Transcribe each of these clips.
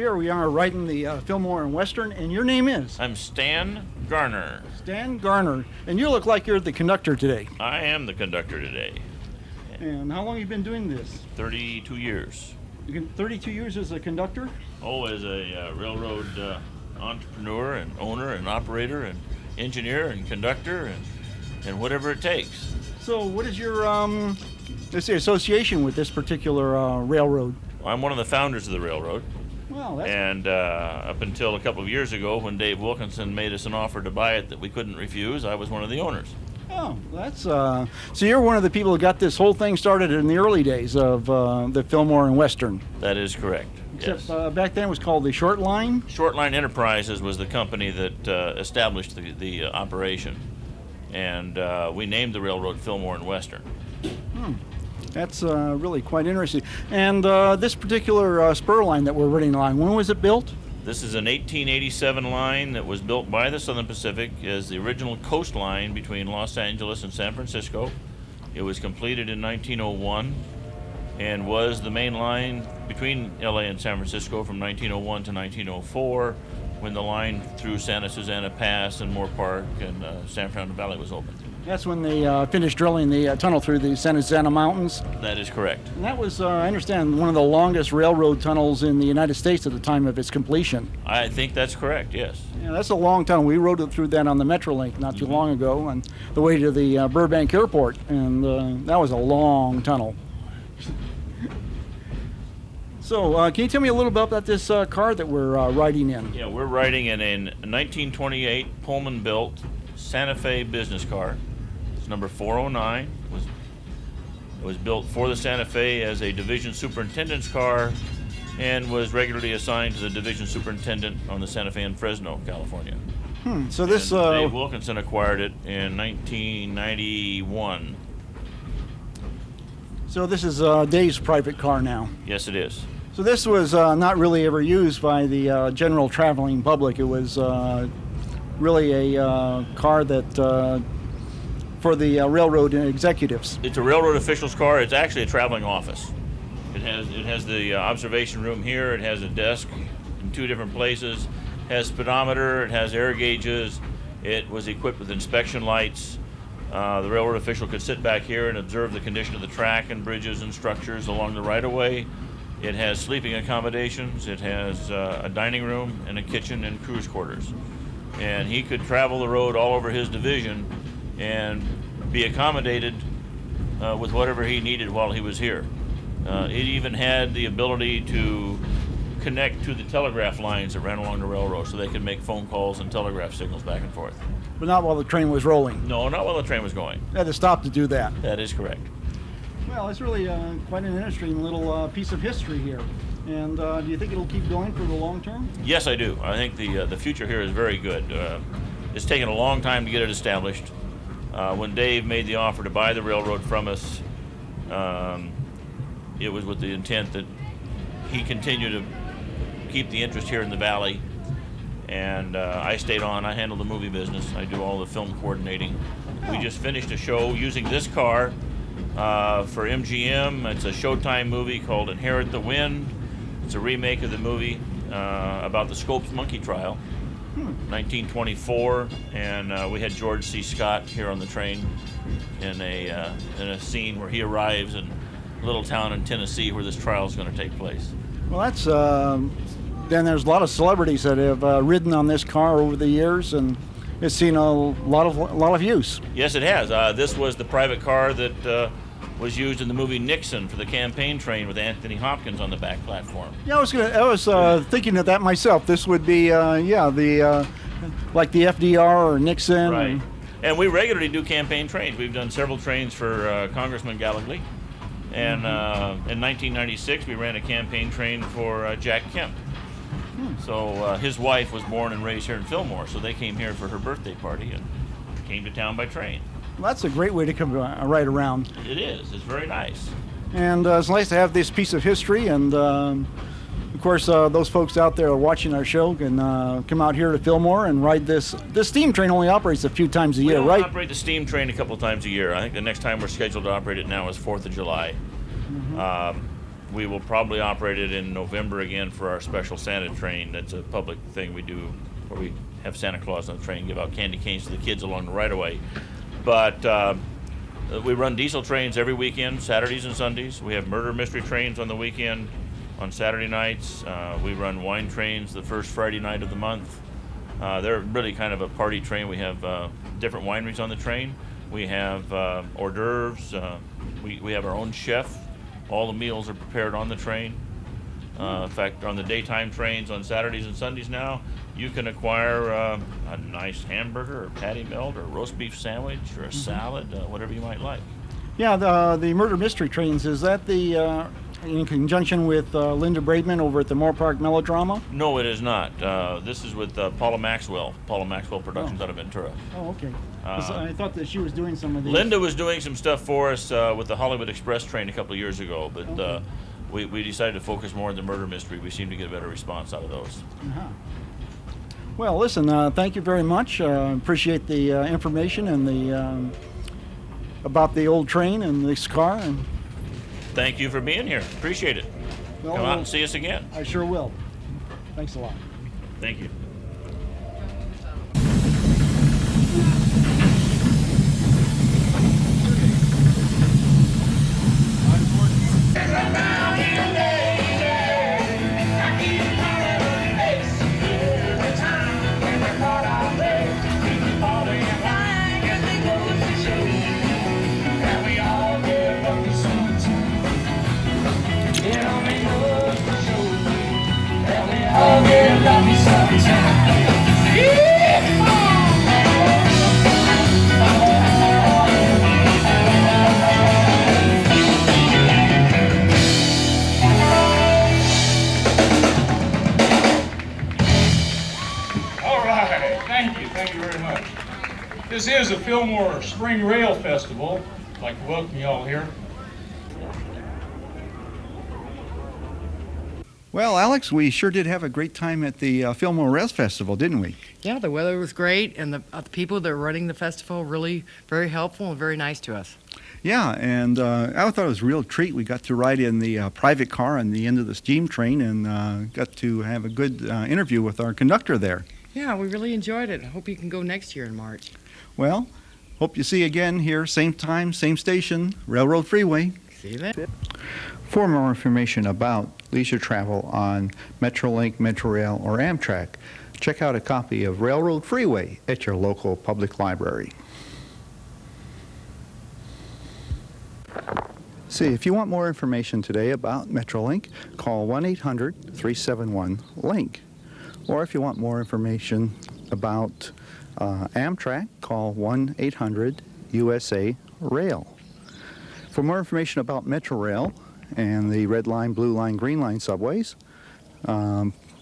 here we are riding the Fillmore and Western, and your name is? I'm Stan Garner. Stan Garner. And you look like you're the conductor today. I am the conductor today. And how long have you been doing this? 32 years. 32 years as a conductor? Oh, as a railroad entrepreneur and owner and operator and engineer and conductor and whatever it takes. So what is your let's say association with this particular railroad? I'm one of the founders of the railroad. Well, that's... And up until a couple of years ago, when Dave Wilkinson made us an offer to buy it that we couldn't refuse, I was one of the owners. Oh, that's so you're one of the people who got this whole thing started in the early days of the Fillmore and Western. That is correct. Except yes. Back then it was called the Short Line. Short Line Enterprises was the company that established the operation, and we named the railroad Fillmore and Western. That's really quite interesting. And this particular spur line that we're running along, when was it built? This is an 1887 line that was built by the Southern Pacific as the original coastline between Los Angeles and San Francisco. It was completed in 1901 and was the main line between LA and San Francisco from 1901 to 1904, when the line through Santa Susana Pass and Moore Park and San Fernando Valley was opened. That's when they finished drilling the tunnel through the Santa Susana Mountains. That is correct. And that was, I understand, one of the longest railroad tunnels in the United States at the time of its completion. I think that's correct, yes. Yeah, that's a long tunnel. We rode it through that on the Metrolink not too long ago, on the way to the Burbank Airport, and that was a long tunnel. So, can you tell me a little bit about this car that we're riding in? Yeah, we're riding in a 1928 Pullman-built Santa Fe business car. It's number 409. It was built for the Santa Fe as a division superintendent's car and was regularly assigned to the division superintendent on the Santa Fe in Fresno, California. So this... Dave Wilkinson acquired it in 1991. So this is Dave's private car now? Yes, it is. So this was not really ever used by the general traveling public. It was really a car that for the railroad executives. It's a railroad official's car. It's actually a traveling office. It has the observation room here. It has a desk in two different places. It has speedometer. It has air gauges. It was equipped with inspection lights. The railroad official could sit back here and observe the condition of the track and bridges and structures along the right-of-way. It has sleeping accommodations. It has a dining room and a kitchen and cruise quarters. And he could travel the road all over his division and be accommodated with whatever he needed while he was here. It even had the ability to connect to the telegraph lines that ran along the railroad so they could make phone calls and telegraph signals back and forth. But not while the train was rolling? No, not while the train was going. They had to stop to do that? That is correct. Well, it's really quite an interesting little piece of history here. And do you think it'll keep going for the long term? Yes, I do. I think the future here is very good. It's taken a long time to get it established. When Dave made the offer to buy the railroad from us, it was with the intent that he continue to keep the interest here in the valley. And I stayed on. I handle the movie business. I do all the film coordinating. We just finished a show using this car for MGM. It's a Showtime movie called Inherit the Wind. It's a remake of the movie about the Scopes monkey trial, 1924, and we had George C. Scott here on the train in a scene where he arrives in a little town in Tennessee where this trial is going to take place. Well, that's then there's a lot of celebrities that have ridden on this car over the years, and it's seen a lot of use. Yes, it has. This was the private car that was used in the movie Nixon for the campaign train with Anthony Hopkins on the back platform. Yeah, I was thinking of that myself. This would be the like the FDR or Nixon. Right. And we regularly do campaign trains. We've done several trains for Congressman Gallagher. And in 1996, we ran a campaign train for Jack Kemp. So his wife was born and raised here in Fillmore, so they came here for her birthday party and came to town by train. Well, that's a great way to come right around. It is. It's very nice. And it's nice to have this piece of history. And of course, those folks out there watching our show can come out here to Fillmore and ride this. This steam train only operates a few times a year, right? We operate the steam train a couple times a year. I think the next time we're scheduled to operate it now is 4th of July. we will probably operate it in November again for our special Santa train. That's a public thing we do where we have Santa Claus on the train, give out candy canes to the kids along the right-of-way. But we run diesel trains every weekend, Saturdays and Sundays. We have murder mystery trains on the weekend, on Saturday nights. We run wine trains the first Friday night of the month. They're really kind of a party train. We have different wineries on the train. We have hors d'oeuvres. We have our own chef. All the meals are prepared on the train. In fact, on the daytime trains on Saturdays and Sundays now, you can acquire a nice hamburger or patty melt or a roast beef sandwich or a salad, whatever you might like. Yeah, the murder mystery trains, is that the in conjunction with Linda Braidman over at the Moore Park Melodrama? No, it is not. This is with Paula Maxwell Productions out of Ventura. Oh, okay. 'Cause I thought that she was doing some of these. Linda was doing some stuff for us with the Hollywood Express train a couple of years ago, but Okay. we decided to focus more on the murder mystery. We seem to get a better response out of those. Uh-huh. Well, listen, thank you very much. Appreciate the information and the about the old train and this car. And Thank you for being here. Appreciate it. well, Come out and see us again. I sure will. Thanks a lot. Thank you. Thank you very much. This is the Fillmore Spring Rail Festival. I'd like to welcome you all here. Well, Alex, we sure did have a great time at the Fillmore Rail Festival, didn't we? Yeah, the weather was great, and the people that are running the festival really very helpful and very nice to us. Yeah, and I thought it was a real treat. We got to ride in the private car on the end of the steam train and got to have a good interview with our conductor there. Yeah, we really enjoyed it. I hope you can go next year in March. Well, hope you see you again here, same time, same station, Railroad Freeway. See you then. For more information about leisure travel on Metrolink, Metrorail, or Amtrak, check out a copy of Railroad Freeway at your local public library. See, if you want more information today about Metrolink, call 1-800-371-LINK. Or if you want more information about Amtrak, call 1-800-USA-RAIL. For more information about Metrorail and the Red Line, Blue Line, Green Line subways,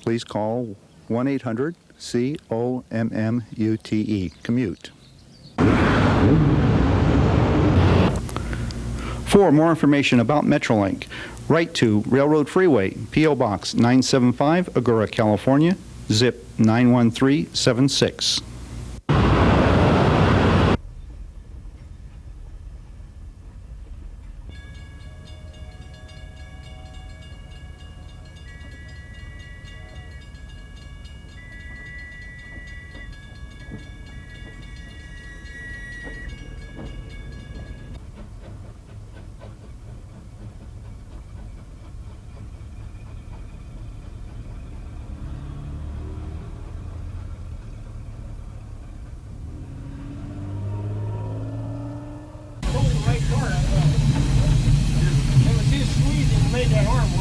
please call 1-800-COMMUTE, commute. For more information about Metrolink, write to Railroad Freeway, P.O. Box 975, Agoura, California, zip 91376. Made that arm work.